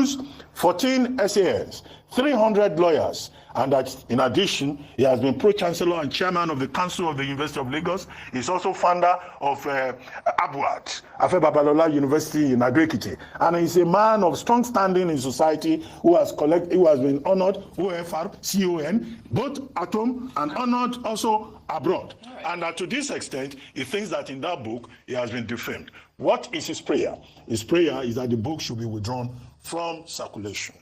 used 14 SANs, 300 lawyers, and that in addition, he has been pro-chancellor and chairman of the Council of the University of Lagos. He's also founder of STATES.AFE Babalola University in Ado-Ekiti. And he's a man of strong standing in society who has been honored, OFR, CON, both at home and honored also abroad. Right. And to this extent, he thinks that in that book, he has been defamed. What is his prayer? His prayer is that the book should be withdrawn from circulation.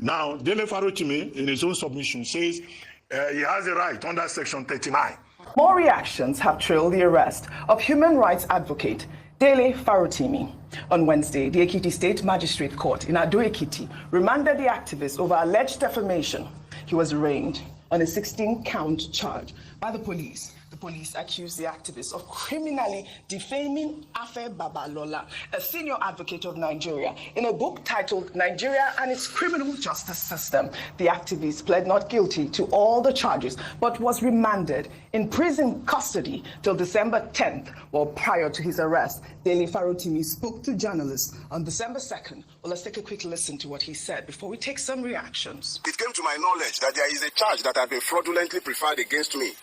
Now, Dele Farotimi, in his own submission, says he has a right under Section 39. More reactions have trailed the arrest of human rights advocate Dele Farotimi. On Wednesday, the Ekiti State Magistrate Court in Ado-Ekiti remanded the activist over alleged defamation. He was arraigned on a 16-count charge by the police. The police accused the activist of criminally defaming Afe Babalola, a senior advocate of Nigeria, in a book titled Nigeria and Its Criminal Justice System. The activist pled not guilty to all the charges, but was remanded in prison custody till December 10th. Well, prior to his arrest, Dele Farotimi spoke to journalists on December 2nd. Well, let's take a quick listen to what he said before we take some reactions. It came to my knowledge that there is a charge that had been fraudulently preferred against me.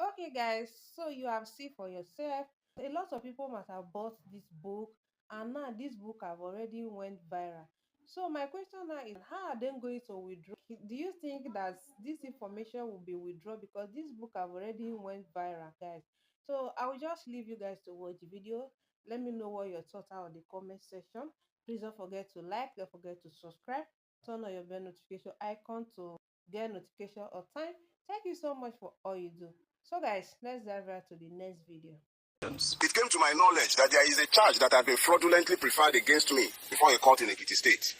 Okay, guys, so you have seen for yourself. A lot of people must have bought this book, and now this book have already went viral. So my question now is, how are they going to withdraw? Do you think that this information will be withdrawn because this book have already went viral, guys? So I will just leave you guys to watch the video. Let me know what your thoughts are in the comment section. Please don't forget to like, don't forget to subscribe, turn on your bell notification icon to get notification all time. Thank you so much for all you do. So guys, let's dive right to the next video. It came to my knowledge that there is a charge that had been fraudulently preferred against me before a court in Ekiti State.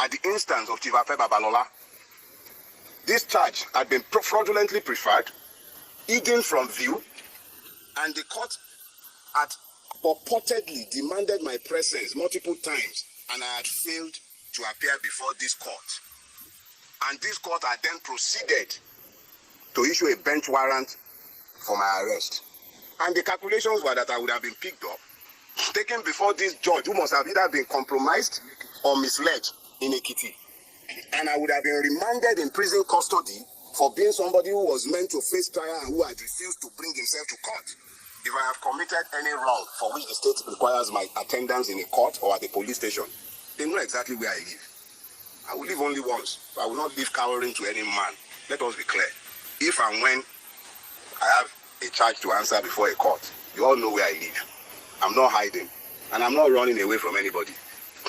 At the instance of Chief Afe Babalola, this charge had been fraudulently preferred, hidden from view, and the court had purportedly demanded my presence multiple times, and I had failed to appear before this court. And this court had then proceeded to issue a bench warrant for my arrest. And the calculations were that I would have been picked up, taken before this judge who must have either been compromised or misled in Ekiti. And I would have been remanded in prison custody for being somebody who was meant to face trial and who had refused to bring himself to court. If I have committed any wrong for which the state requires my attendance in a court or at a police station, they know exactly where I live. I will live only once. I will not live cowering to any man. Let us be clear. If and when I have a charge to answer before a court, you all know where I live. I'm not hiding, and I'm not running away from anybody.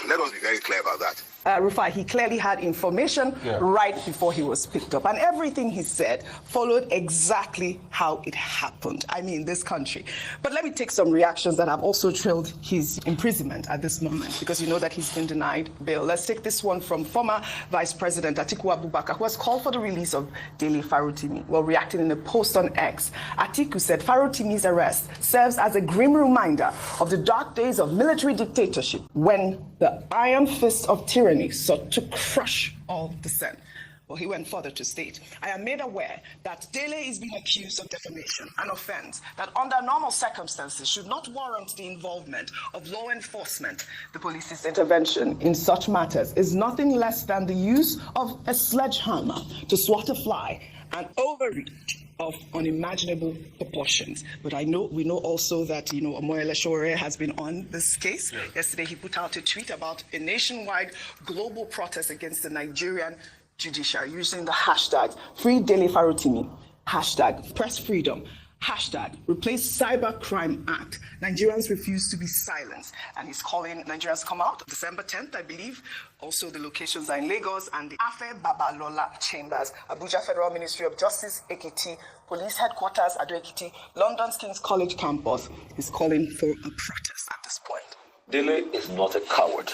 Let us be very clear about that. Rufai, he clearly had information right before he was picked up, and everything he said followed exactly how it happened. I mean, this country. But let me take some reactions that have also trailed his imprisonment at this moment, because you know that he's been denied bail. Let's take this one from former Vice President Atiku Abubakar, who has called for the release of Dele Farotimi. While reacting in a post on X, Atiku said Farotimi's arrest serves as a grim reminder of the dark days of military dictatorship, when the iron fist of tyranny sought to crush all dissent. Well, he went further to state, I am made aware that Dele is being accused of defamation, an offense that under normal circumstances should not warrant the involvement of law enforcement. The police's intervention in such matters is nothing less than the use of a sledgehammer to swat a fly, an overreach of unimaginable proportions. But we know also that, Omoyele Sowore has been on this case. Yeah. Yesterday, he put out a tweet about a nationwide global protest against the Nigerian judiciary using the hashtag Free Dele Farotimi, hashtag Press Freedom, hashtag Replace Cybercrime Act. Nigerians refuse to be silenced. And he's calling Nigerians come out December 10th, I believe. Also, the locations are in Lagos and the Afe Babalola Chambers, Abuja Federal Ministry of Justice, Ekiti, Police Headquarters, Ado-Ekiti, London's King's College campus. He's calling for a protest at this point. Dele is not a coward.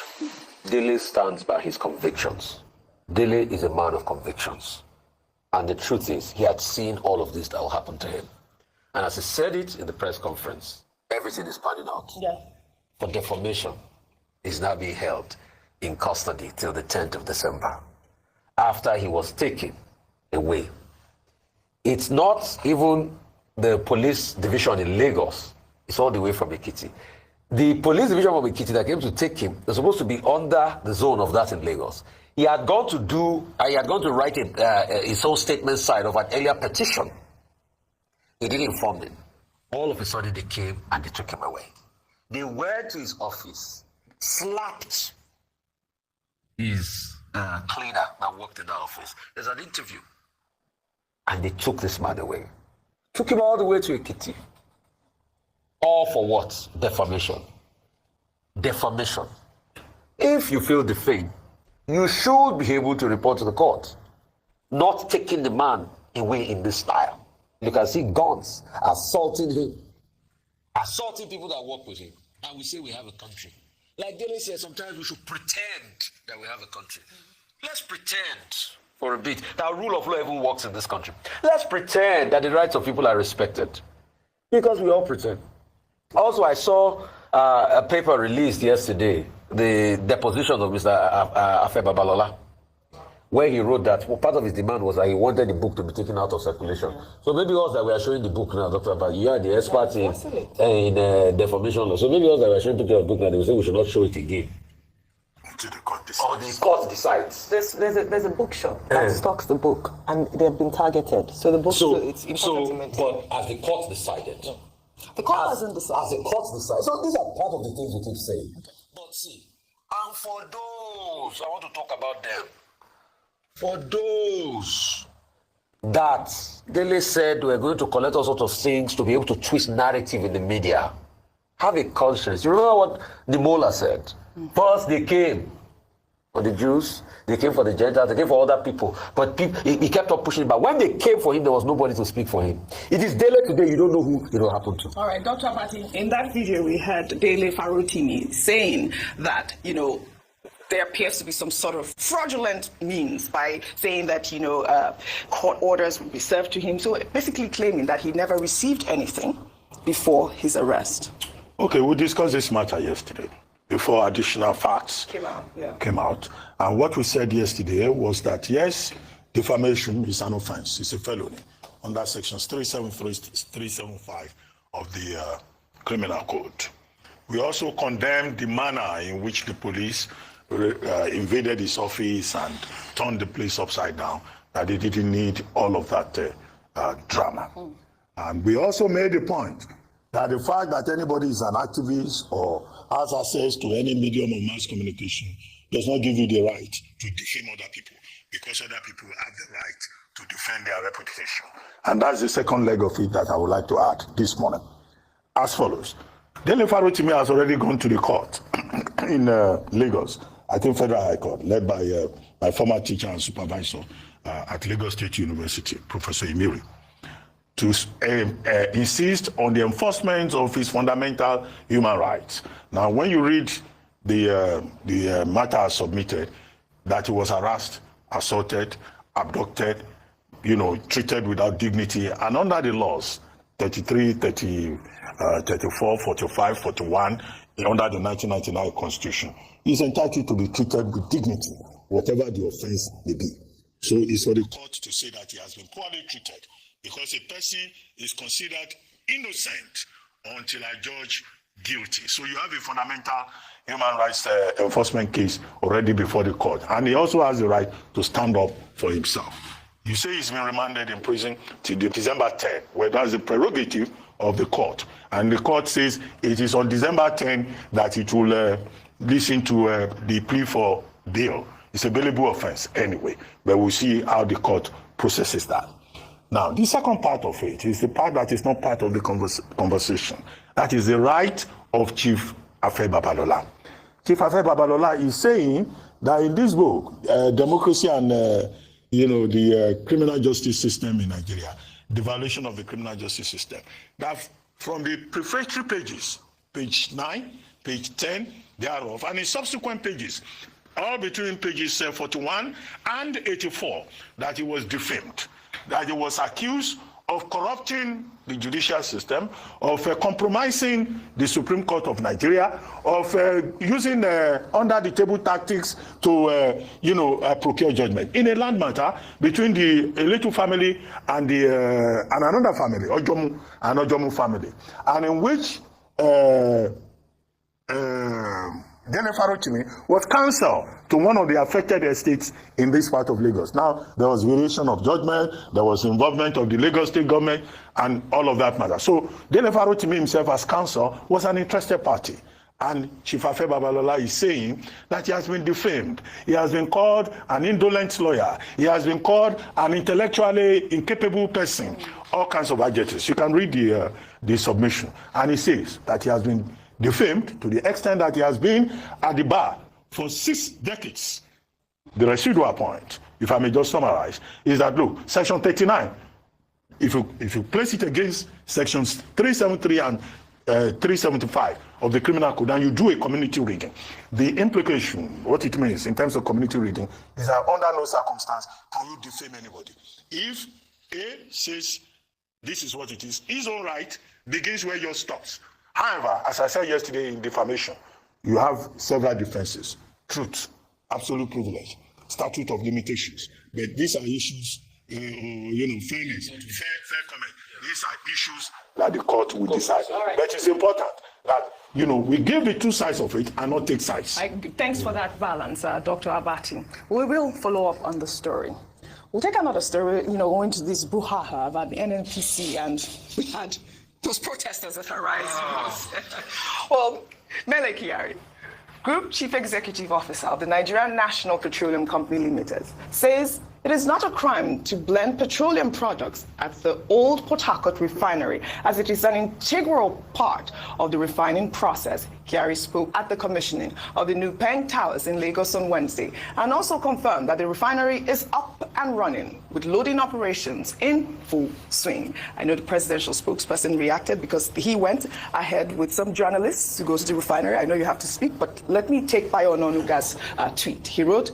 Dele stands by his convictions. Dele is a man of convictions. And the truth is, he had seen all of this that will happen to him. And as he said it in the press conference, everything is panning out. Yeah. For defamation, he's now being held in custody till the 10th of December, after he was taken away. It's not even the police division in Lagos. It's all the way from Ekiti. The police division of Ekiti that came to take him was supposed to be under the zone of that in Lagos. He had gone to write his own statement side of an earlier petition. He didn't inform them. All of a sudden they came and they took him away. They went to his office, slapped his cleaner that worked in the office. There's an interview. And they took this man away. Took him all the way to Ekiti. All for what? Defamation. Defamation. If you feel defamed, you should be able to report to the court. Not taking the man away in this style. You can see guns assaulting him. Assaulting people that work with him. And we say we have a country. Like Dele said, sometimes we should pretend that we have a country. Let's pretend for a bit that rule of law even works in this country. Let's pretend that the rights of people are respected. Because we all pretend. Also, I saw a paper released yesterday, the deposition of Mr. STATES.AFE Babalola, where he wrote that part of his demand was that he wanted the book to be taken out of circulation. So maybe us that we are showing the book now, Dr. Abba, you are the expert in defamation law. So maybe us that we are showing picture of the book now, they will say we should not show it again. Until the court decides. Or the court decides. There's a bookshop that stocks the book, and they've been targeted. So the book, it's important to maintain. But as the court decided. The court hasn't decided. As the court decided. So these are part of the things we keep saying. But see, and for those, I want to talk about them. For those that Dele said we're going to collect all sorts of things to be able to twist narrative in the media, have a conscience. You remember what Nimola said? First they came for the Jews, they came for the Gentiles, they came for other people. But he kept on pushing back. When they came for him, there was nobody to speak for him. It is Dele today, you don't know who it will happen to. All right, Dr. Abati, in that video we heard Dele Farotimi saying that, there appears to be some sort of fraudulent means by saying that, court orders will be served to him. So basically claiming that he never received anything before his arrest. Okay, we discussed this matter yesterday before additional facts came out. And what we said yesterday was that, yes, defamation is an offense. It's a felony under sections 373, 375 of the Criminal Code. We also condemned the manner in which the police invaded his office and turned the place upside down, that they didn't need all of that drama. And we also made the point that the fact that anybody is an activist or has access to any medium of mass communication does not give you the right to defame other people, because other people have the right to defend their reputation. And that's the second leg of it that I would like to add this morning. As follows. Dele Farotimi has already gone to the court in Lagos, I think Federal High Court, led by my former teacher and supervisor at Lagos State University, Professor Imiri, to insist on the enforcement of his fundamental human rights. Now, when you read the matter submitted, that he was harassed, assaulted, abducted, treated without dignity, and under the laws, 33, 34, 45, 41, under the 1999 Constitution, is entitled to be treated with dignity, whatever the offense may be. So it's for the court to say that he has been poorly treated, because a person is considered innocent until I judge guilty. So you have a fundamental human rights enforcement case already before the court, and he also has the right to stand up for himself. You say he's been remanded in prison till December 10, where that's the prerogative of the court. And the court says it is on December 10 that it will listen to the plea for bail. It's a bailable offense anyway, but we'll see how the court processes that. Now, the second part of it is the part that is not part of the conversation. That is the right of Chief STATES.AFE Babalola. Chief STATES.AFE Babalola is saying that in this book, Democracy and the criminal justice system in Nigeria, the violation of the criminal justice system, that from the prefatory pages, page 9, page 10 thereof, and in subsequent pages, all between pages 41 and 84, that he was defamed, that he was accused of corrupting the judicial system, of compromising the Supreme Court of Nigeria, of using under-the-table tactics to, procure judgment in a land matter between the Eletu family and another family, Ojomu family, and in which Dele Farotimi was counsel to one of the affected estates in this part of Lagos. Now, there was variation of judgment, there was involvement of the Lagos state government, and all of that matter. So, Dele Farotimi himself as counsel was an interested party. And Chief Afe Babalola is saying that he has been defamed. He has been called an indolent lawyer. He has been called an intellectually incapable person. All kinds of adjectives. You can read the submission. And he says that he has been defamed to the extent that he has been at the bar for 6 decades. The residual point, if I may just summarize, is that, look, Section 39, if you place it against Sections 373 and 375 of the Criminal Code, and you do a community reading, the implication, what it means in terms of community reading, is that under no circumstance can you defame anybody. If A says this is what it is, his own right begins where yours stops. However, as I said yesterday in defamation, you have several defenses: truth, absolute privilege, statute of limitations. But these are issues, fairness, fair comment. These are issues that the court will decide. But it's important that, we give the 2 sides of it and not take sides. Thanks for that balance, Dr. Abati. We will follow up on the story. We'll take another story, going to this brouhaha about the NNPC, and we had those protesters that are rising. Well, Mele Kyari, Group Chief Executive Officer of the Nigerian National Petroleum Company Limited, says it is not a crime to blend petroleum products at the old Port Harcourt refinery, as it is an integral part of the refining process. Kyari spoke at the commissioning of the new Peng Towers in Lagos on Wednesday, and also confirmed that the refinery is up and running with loading operations in full swing. I know the presidential spokesperson reacted because he went ahead with some journalists to go to the refinery. I know you have to speak, but let me take Bayo Ononuga's tweet. He wrote,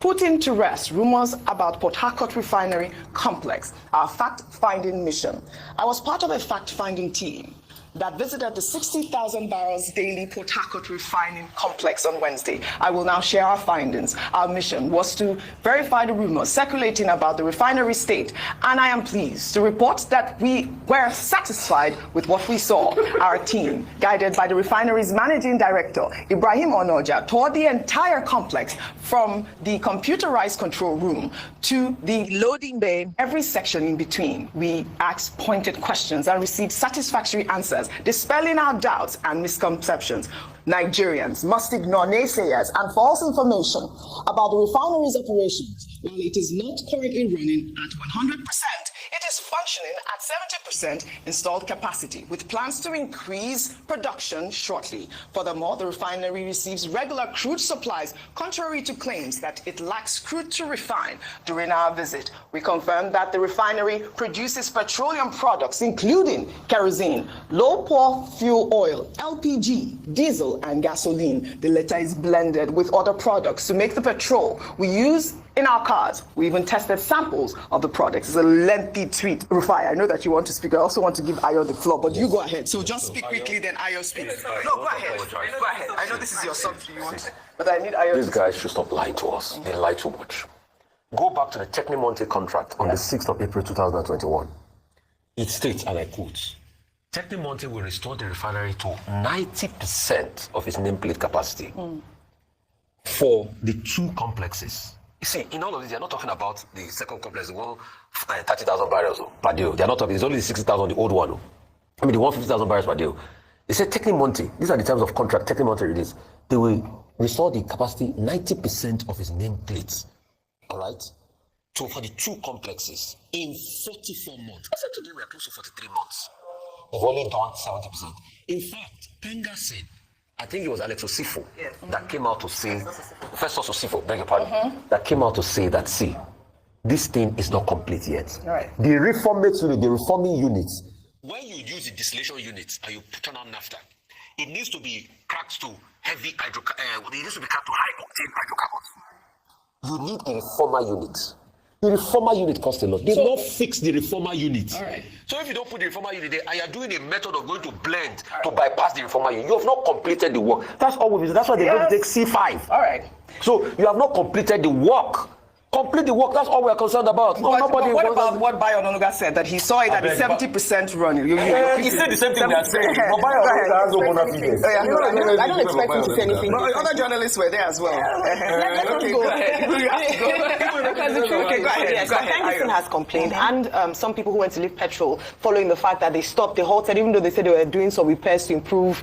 "Putting to rest rumors about Port Harcourt refinery complex, our fact-finding mission. I was part of a fact-finding team that visited the 60,000 barrels daily Port Harcourt refining complex on Wednesday. I will now share our findings. Our mission was to verify the rumors circulating about the refinery state, and I am pleased to report that we were satisfied with what we saw. Our team, guided by the refinery's managing director, Ibrahim Onoja, toured the entire complex from the computerized control room to the loading bay, every section in between. We asked pointed questions and received satisfactory answers, dispelling our doubts and misconceptions. Nigerians must ignore naysayers and false information about the refinery's operations. While it is not currently running at 100%, it is functioning at 70% installed capacity, with plans to increase production shortly. Furthermore, the refinery receives regular crude supplies, contrary to claims that it lacks crude to refine. During our visit, we confirmed that the refinery produces petroleum products, including kerosene, low-pour fuel oil, LPG, diesel, and gasoline. The latter is blended with other products to make the petrol we use in our cars. We even tested samples of the products. It's a lengthy tweet. Rufai, I know that you want to speak. I also want to give Ayo the floor, but you go ahead. So just speak quickly, then Ayo speaks. No, go ahead. Go ahead. I know this is your subject you want, but I need Ayo. These guys should stop lying to us. They lie too much. Go back to the Technimonte contract on the 6th of April 2021. It states, and I quote, Technimonte will restore the refinery to 90% of its nameplate capacity for the 2 complexes. You see, in all of this, they're not talking about the second complex, the one 30,000 barrels per day. They're not talking, it's only the 60,000, the old one. I mean, the 150,000 barrels per day. They said Technimonte, these are the terms of contract, Technimonte release. They will restore the capacity 90% of its nameplates. All right? So for the 2 complexes in 44 months. I said today we are close to 43 months. We've only done 70%. In fact, Penga said, I think it was Alex Osifo that came out to say, Festus Osifo, beg your pardon, that came out to say that, see, this thing is not complete yet. Right. The reforming units, when you use the distillation units and you turn on naphtha, it needs to be cracked to heavy it needs to be cracked to high octane hydrocarbons. You need a reformer unit. The reformer unit costs a lot. They don't fix the reformer unit. All right. So if you don't put the reformer unit there, and you're doing a method of going to blend to bypass the reformer unit, you have not completed the work. That's all we do. That's why they're going to take C5. All right. So you have not completed the work. Complete the work. That's all we're concerned about. No, But nobody. what about what Bayo Ononuga said, that he saw it at the 70% run? He said the same thing we are saying. But Bayo Ononuga has no bona fides. I don't expect him to say anything. But other journalists were there as well. Okay, go ahead. Ferguson has complained, and some people who went to Live Petrol, following the fact that they stopped, they halted, even though they said they were doing some repairs to improve,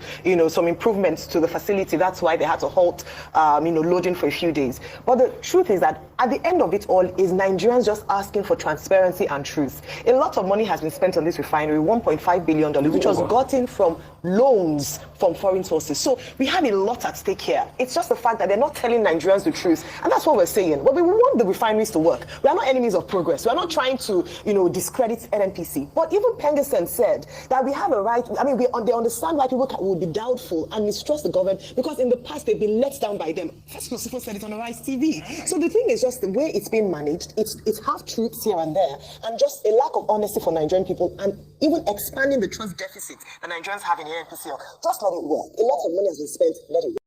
some improvements to the facility. That's why they had to halt, loading for a few days. But the truth is that at the end of it all is Nigerians just asking for transparency and truth. A lot of money has been spent on this refinery, $1.5 billion, which was gotten from loans from foreign sources. So we have a lot at stake here. It's just the fact that they're not telling Nigerians the truth. And that's what we're saying. But we want the refineries to work. We are not enemies of progress. We are not trying to, discredit NNPC. But even Ferguson said that we have a right, they understand why people would be doubtful and mistrust the government, because in the past they've been let down by them. First Lucifer said it on Arise TV. So the thing is just the way it's being managed, it's half truths here and there, and just a lack of honesty for Nigerian people, and even expanding the trust deficit that Nigerians have in the NPCL. Just let it work. A lot of money has been spent, let it work.